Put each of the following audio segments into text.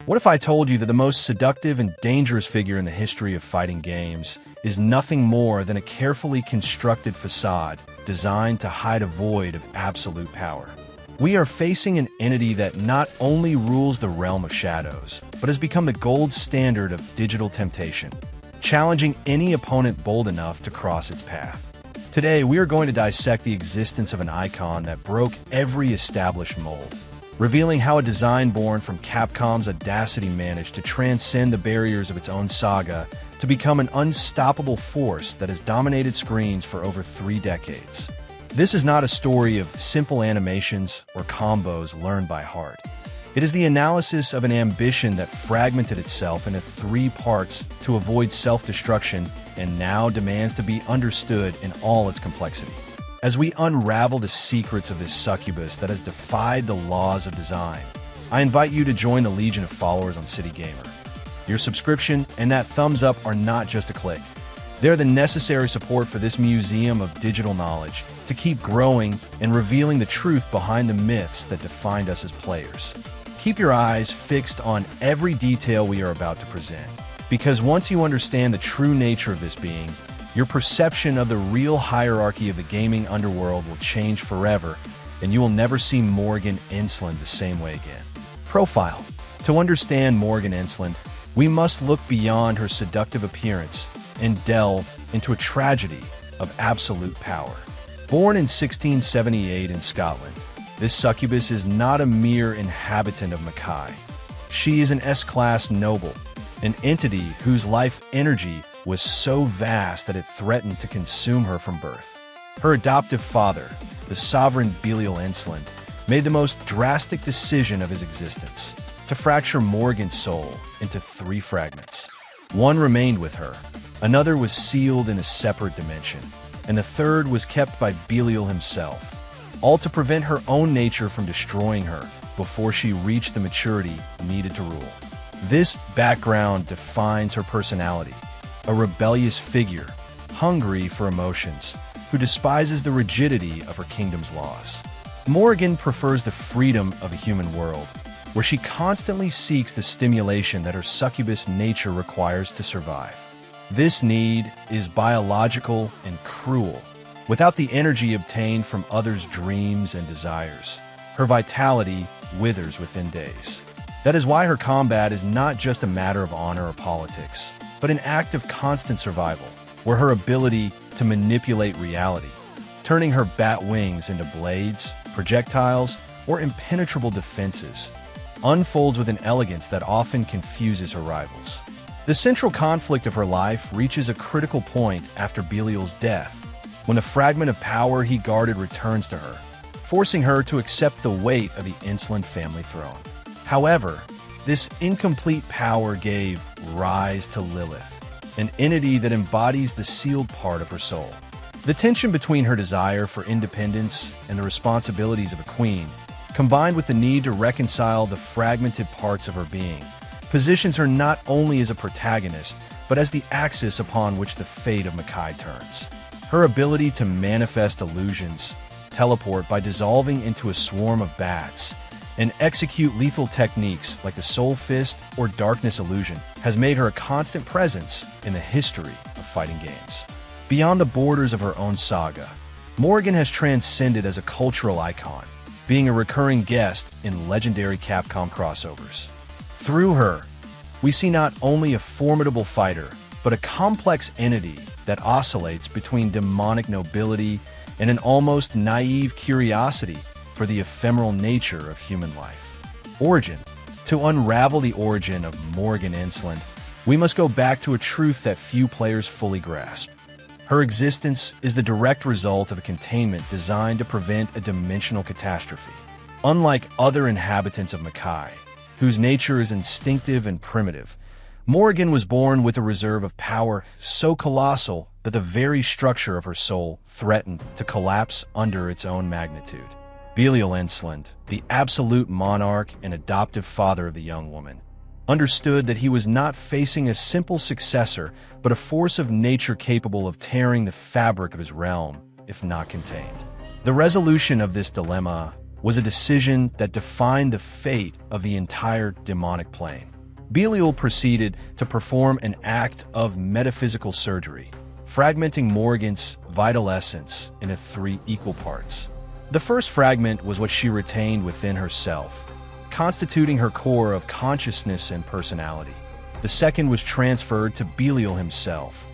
What if I told you that the most seductive and dangerous figure in the history of fighting games is nothing more than a carefully constructed facade designed to hide a void of absolute power? We are facing an entity that not only rules the realm of shadows, but has become the gold standard of digital temptation, challenging any opponent bold enough to cross its path. Today, we are going to dissect the existence of an icon that broke every established mold, revealing how a design born from Capcom's audacity managed to transcend the barriers of its own saga to become an unstoppable force that has dominated screens for over 3 decades. This is not a story of simple animations or combos learned by heart. It is the analysis of an ambition that fragmented itself into 3 parts to avoid self-destruction and now demands to be understood in all its complexity. As we unravel the secrets of this succubus that has defied the laws of design, I invite you to join the legion of followers on City Gamer. Your subscription and that thumbs up are not just a click. They're the necessary support for this museum of digital knowledge to keep growing and revealing the truth behind the myths that defined us as players. Keep your eyes fixed on every detail we are about to present, because once you understand the true nature of this being, your perception of the real hierarchy of the gaming underworld will change forever, and you will never see Morrigan Aensland the same way again. Profile. To understand Morrigan Aensland, we must look beyond her seductive appearance and delve into a tragedy of absolute power. Born in 1678 in Scotland, this succubus is not a mere inhabitant of Mackay. She is an S-class noble, an entity whose life energy was so vast that it threatened to consume her from birth. Her adoptive father, the sovereign Belial Aensland, made the most drastic decision of his existence, to fracture Morrigan's soul into 3 fragments. One remained with her, another was sealed in a separate dimension, and the third was kept by Belial himself, all to prevent her own nature from destroying her before she reached the maturity needed to rule. This background defines her personality, a rebellious figure, hungry for emotions, who despises the rigidity of her kingdom's laws. Morrigan prefers the freedom of a human world, where she constantly seeks the stimulation that her succubus nature requires to survive. This need is biological and cruel. Without the energy obtained from others' dreams and desires, her vitality withers within days. That is why her combat is not just a matter of honor or politics, but an act of constant survival, where her ability to manipulate reality, turning her bat wings into blades, projectiles, or impenetrable defenses, unfolds with an elegance that often confuses her rivals. The central conflict of her life reaches a critical point after Belial's death, when the fragment of power he guarded returns to her, forcing her to accept the weight of the Aensland family throne. However, this incomplete power gave rise to Lilith, an entity that embodies the sealed part of her soul. The tension between her desire for independence and the responsibilities of a queen, combined with the need to reconcile the fragmented parts of her being, positions her not only as a protagonist, but as the axis upon which the fate of Mackay turns. Her ability to manifest illusions, teleport by dissolving into a swarm of bats, and execute lethal techniques like the Soul Fist or Darkness Illusion has made her a constant presence in the history of fighting games. Beyond the borders of her own saga, Morrigan has transcended as a cultural icon, being a recurring guest in legendary Capcom crossovers. Through her, we see not only a formidable fighter, but a complex entity that oscillates between demonic nobility and an almost naive curiosity for the ephemeral nature of human life. Origin. To unravel the origin of Morrigan Aensland, we must go back to a truth that few players fully grasp. Her existence is the direct result of a containment designed to prevent a dimensional catastrophe. Unlike other inhabitants of Mackay, whose nature is instinctive and primitive, Morrigan was born with a reserve of power so colossal that the very structure of her soul threatened to collapse under its own magnitude. Belial Aensland, the absolute monarch and adoptive father of the young woman, understood that he was not facing a simple successor, but a force of nature capable of tearing the fabric of his realm, if not contained. The resolution of this dilemma was a decision that defined the fate of the entire demonic plane. Belial proceeded to perform an act of metaphysical surgery, fragmenting Morrigan's vital essence into 3 equal parts. The first fragment was what she retained within herself, constituting her core of consciousness and personality. The second was transferred to Belial himself,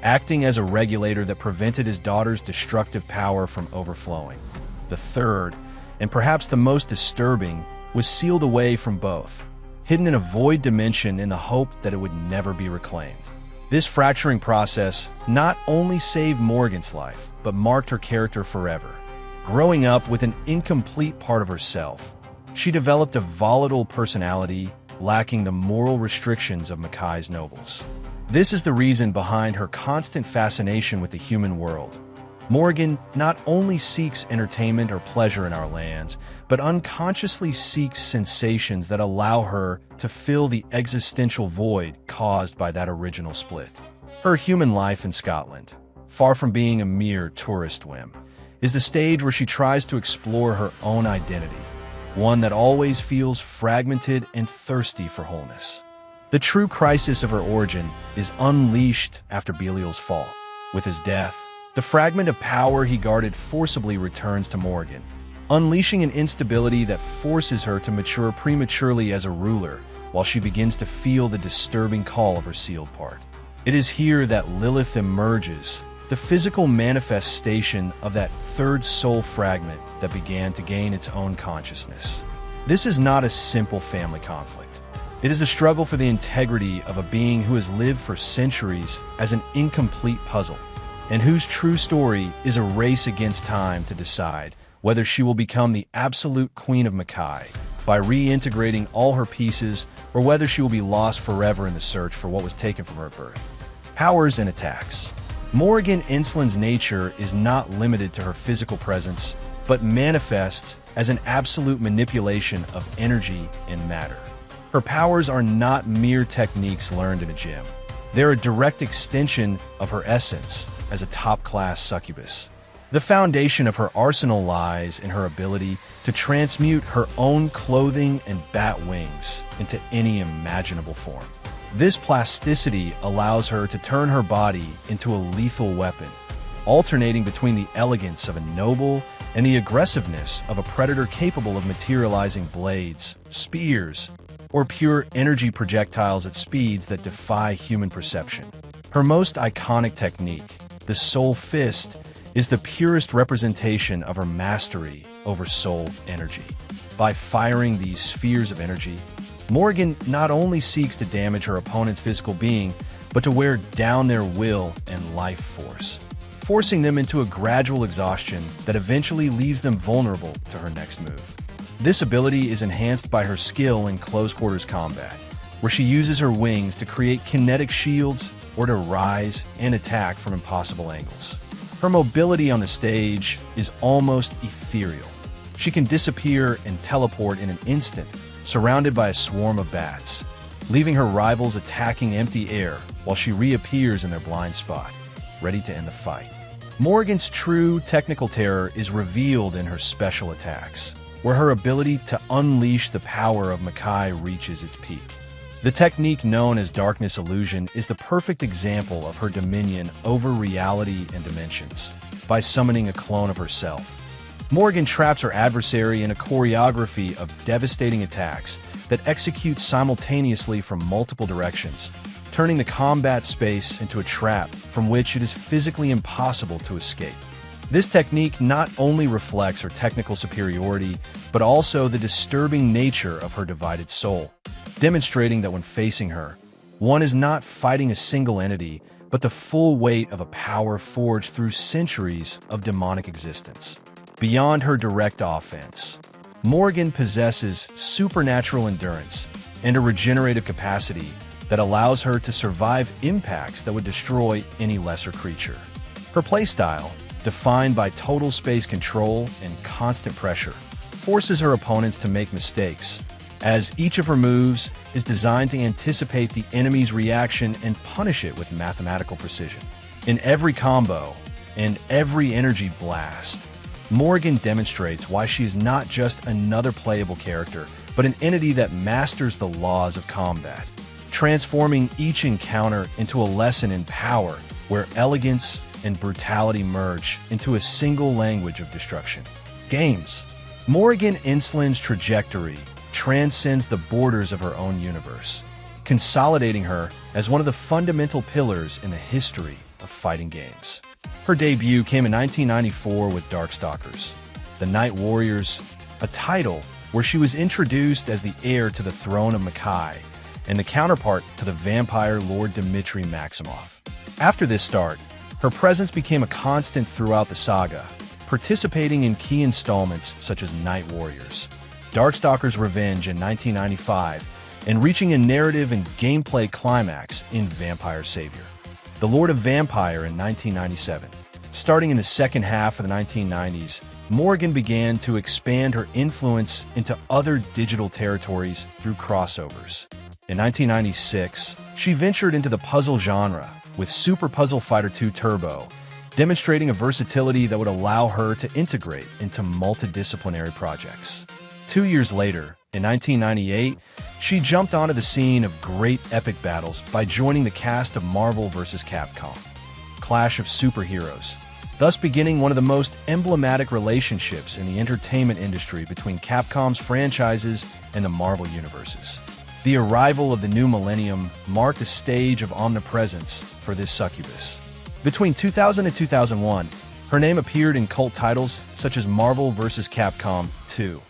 acting as a regulator that prevented his daughter's destructive power from overflowing. The third, and perhaps the most disturbing, was sealed away from both, hidden in a void dimension in the hope that it would never be reclaimed. This fracturing process not only saved Morrigan's life, but marked her character forever. Growing up with an incomplete part of herself, she developed a volatile personality lacking the moral restrictions of Makai's nobles. This is the reason behind her constant fascination with the human world. Morrigan not only seeks entertainment or pleasure in our lands, but unconsciously seeks sensations that allow her to fill the existential void caused by that original split. Her human life in Scotland, far from being a mere tourist whim, is the stage where she tries to explore her own identity, one that always feels fragmented and thirsty for wholeness. The true crisis of her origin is unleashed after Belial's fall. With his death, the fragment of power he guarded forcibly returns to Morrigan, unleashing an instability that forces her to mature prematurely as a ruler while she begins to feel the disturbing call of her sealed part. It is here that Lilith emerges, the physical manifestation of that third soul fragment that began to gain its own consciousness. This is not a simple family conflict. It is a struggle for the integrity of a being who has lived for centuries as an incomplete puzzle, and whose true story is a race against time to decide whether she will become the absolute queen of Makai by reintegrating all her pieces, or whether she will be lost forever in the search for what was taken from her at birth. Powers and attacks. Morrigan Aensland's nature is not limited to her physical presence, but manifests as an absolute manipulation of energy and matter. Her powers are not mere techniques learned in a gym. They're a direct extension of her essence as a top-class succubus. The foundation of her arsenal lies in her ability to transmute her own clothing and bat wings into any imaginable form. This plasticity allows her to turn her body into a lethal weapon, alternating between the elegance of a noble and the aggressiveness of a predator capable of materializing blades, spears, or pure energy projectiles at speeds that defy human perception. Her most iconic technique, the Soul Fist, is the purest representation of her mastery over soul energy. By firing these spheres of energy, Morrigan not only seeks to damage her opponent's physical being, but to wear down their will and life force, forcing them into a gradual exhaustion that eventually leaves them vulnerable to her next move. This ability is enhanced by her skill in close-quarters combat, where she uses her wings to create kinetic shields or to rise and attack from impossible angles. Her mobility on the stage is almost ethereal. She can disappear and teleport in an instant, surrounded by a swarm of bats, leaving her rivals attacking empty air while she reappears in their blind spot, ready to end the fight. Morrigan's true technical terror is revealed in her special attacks, where her ability to unleash the power of Makai reaches its peak. The technique known as Darkness Illusion is the perfect example of her dominion over reality and dimensions. By summoning a clone of herself, Morrigan traps her adversary in a choreography of devastating attacks that execute simultaneously from multiple directions, turning the combat space into a trap from which it is physically impossible to escape. This technique not only reflects her technical superiority, but also the disturbing nature of her divided soul, demonstrating that when facing her, one is not fighting a single entity, but the full weight of a power forged through centuries of demonic existence. Beyond her direct offense, Morrigan possesses supernatural endurance and a regenerative capacity that allows her to survive impacts that would destroy any lesser creature. Her playstyle, defined by total space control and constant pressure, forces her opponents to make mistakes, as each of her moves is designed to anticipate the enemy's reaction and punish it with mathematical precision. In every combo and every energy blast, Morrigan demonstrates why she is not just another playable character, but an entity that masters the laws of combat, transforming each encounter into a lesson in power, where elegance and brutality merge into a single language of destruction. Games. Morrigan Aensland's trajectory transcends the borders of her own universe, consolidating her as one of the fundamental pillars in the history of fighting games. Her debut came in 1994 with Darkstalkers, The Night Warriors, a title where she was introduced as the heir to the throne of Makai and the counterpart to the vampire Lord Dmitry Maximov. After this start, her presence became a constant throughout the saga, participating in key installments such as Night Warriors, Darkstalkers Revenge in 1995, and reaching a narrative and gameplay climax in Vampire Savior, The Lord of Vampire in 1997. Starting in the second half of the 1990s, Morrigan began to expand her influence into other digital territories through crossovers. In 1996, she ventured into the puzzle genre with Super Puzzle Fighter 2 Turbo, demonstrating a versatility that would allow her to integrate into multidisciplinary projects. 2 years later, in 1998, she jumped onto the scene of great epic battles by joining the cast of Marvel vs. Capcom, Clash of Superheroes, thus beginning one of the most emblematic relationships in the entertainment industry between Capcom's franchises and the Marvel universes. The arrival of the new millennium marked a stage of omnipresence for this succubus. Between 2000 and 2001, her name appeared in cult titles such as Marvel vs. Capcom 2,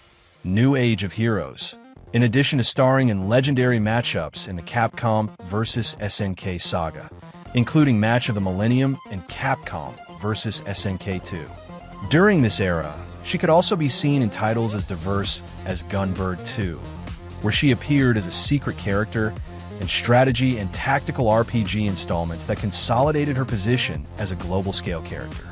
New Age of Heroes, in addition to starring in legendary matchups in the Capcom vs. SNK saga, including Match of the Millennium and Capcom vs. SNK 2. During this era, she could also be seen in titles as diverse as Gunbird 2, where she appeared as a secret character, and strategy and tactical RPG installments that consolidated her position as a global-scale character.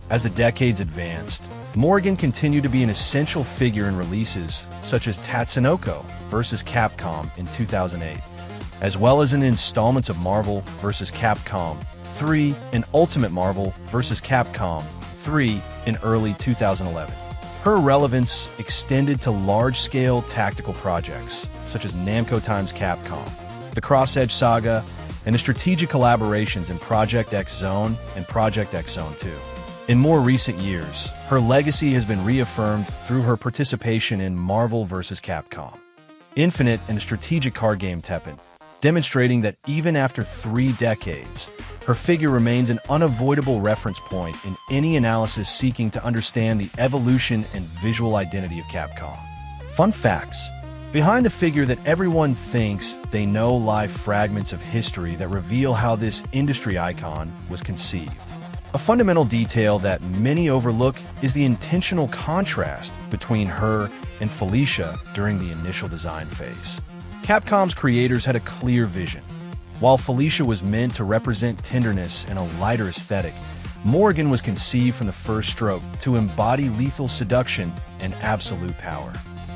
As the decades advanced, Morrigan continued to be an essential figure in releases such as Tatsunoko vs. Capcom in 2008, as well as in installments of Marvel vs. Capcom 3 and Ultimate Marvel vs. Capcom 3 in early 2011. Her relevance extended to large-scale tactical projects, such as Namco x Capcom, the Cross Edge Saga, and the strategic collaborations in Project X Zone and Project X Zone 2. In more recent years, her legacy has been reaffirmed through her participation in Marvel vs. Capcom, Infinite, and the strategic card game Tekken, demonstrating that even after 3 decades, her figure remains an unavoidable reference point in any analysis seeking to understand the evolution and visual identity of Capcom. Fun facts. Behind the figure that everyone thinks they know lie fragments of history that reveal how this industry icon was conceived. A fundamental detail that many overlook is the intentional contrast between her and Felicia during the initial design phase. Capcom's creators had a clear vision. While Felicia was meant to represent tenderness and a lighter aesthetic, Morrigan was conceived from the first stroke to embody lethal seduction and absolute power.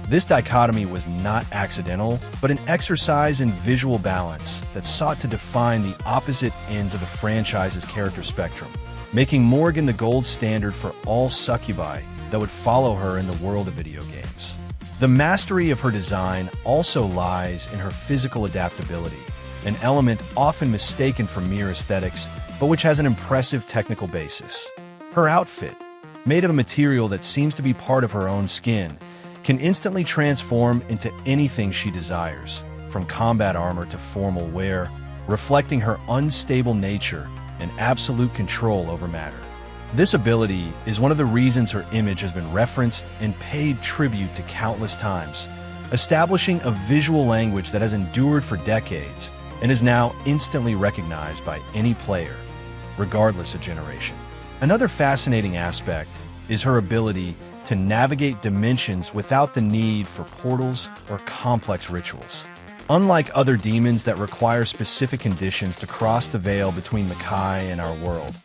This dichotomy was not accidental, but an exercise in visual balance that sought to define the opposite ends of the franchise's character spectrum, making Morrigan the gold standard for all succubi that would follow her in the world of video games. The mastery of her design also lies in her physical adaptability, an element often mistaken for mere aesthetics, but which has an impressive technical basis. Her outfit, made of a material that seems to be part of her own skin, can instantly transform into anything she desires, from combat armor to formal wear, reflecting her unstable nature and absolute control over matter. This ability is one of the reasons her image has been referenced and paid tribute to countless times, establishing a visual language that has endured for decades and is now instantly recognized by any player, regardless of generation. Another fascinating aspect is her ability to navigate dimensions without the need for portals or complex rituals. Unlike other demons that require specific conditions to cross the veil between Makai and our world,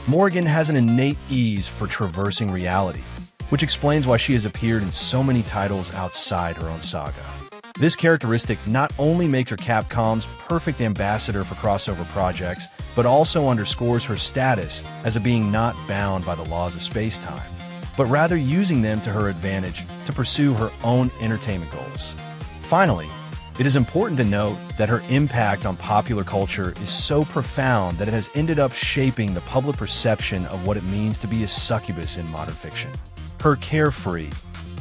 Morrigan has an innate ease for traversing reality, which explains why she has appeared in so many titles outside her own saga. This characteristic not only makes her Capcom's perfect ambassador for crossover projects, but also underscores her status as a being not bound by the laws of space-time. but rather using them to her advantage to pursue her own entertainment goals. Finally, it is important to note that her impact on popular culture is so profound that it has ended up shaping the public perception of what it means to be a succubus in modern fiction. Her carefree,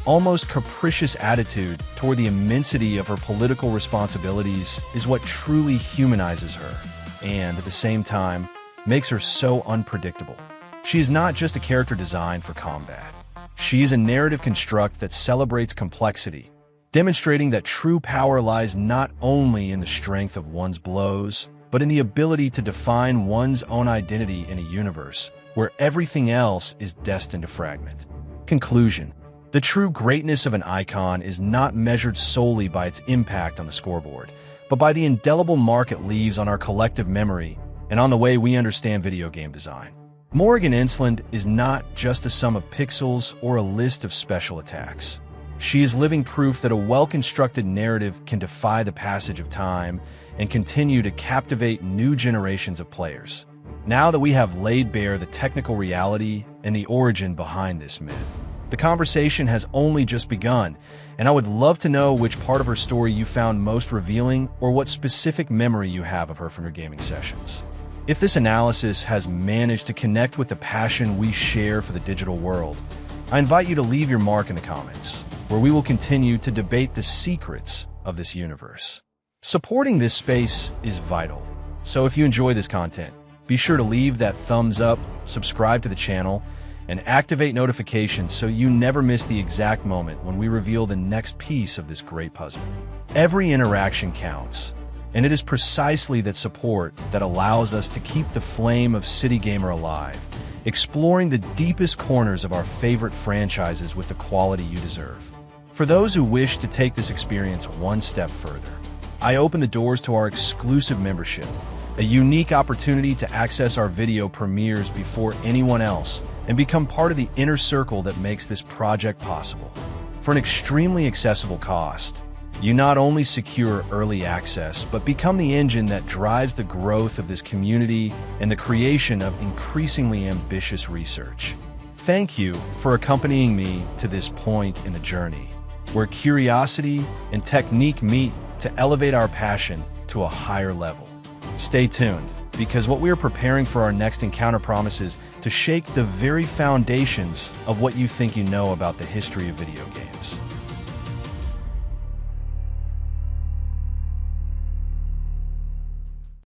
almost capricious attitude toward the immensity of her political responsibilities is what truly humanizes her, and at the same time, makes her so unpredictable. She is not just a character designed for combat. She is a narrative construct that celebrates complexity, demonstrating that true power lies not only in the strength of one's blows, but in the ability to define one's own identity in a universe where everything else is destined to fragment. Conclusion: the true greatness of an icon is not measured solely by its impact on the scoreboard, but by the indelible mark it leaves on our collective memory and on the way we understand video game design. Morrigan Aensland is not just a sum of pixels or a list of special attacks. She is living proof that a well-constructed narrative can defy the passage of time and continue to captivate new generations of players. Now that we have laid bare the technical reality and the origin behind this myth, the conversation has only just begun, and I would love to know which part of her story you found most revealing or what specific memory you have of her from your gaming sessions. If this analysis has managed to connect with the passion we share for the digital world, I invite you to leave your mark in the comments, where we will continue to debate the secrets of this universe. Supporting this space is vital, so if you enjoy this content, be sure to leave that thumbs up, subscribe to the channel, and activate notifications so you never miss the exact moment when we reveal the next piece of this great puzzle. Every interaction counts, and it is precisely that support that allows us to keep the flame of City Gamer alive, exploring the deepest corners of our favorite franchises with the quality you deserve. For those who wish to take this experience one step further, I open the doors to our exclusive membership, a unique opportunity to access our video premieres before anyone else and become part of the inner circle that makes this project possible. For an extremely accessible cost, you not only secure early access, but become the engine that drives the growth of this community and the creation of increasingly ambitious research. Thank you for accompanying me to this point in the journey, where curiosity and technique meet to elevate our passion to a higher level. Stay tuned, because what we are preparing for our next encounter promises to shake the very foundations of what you think you know about the history of video games.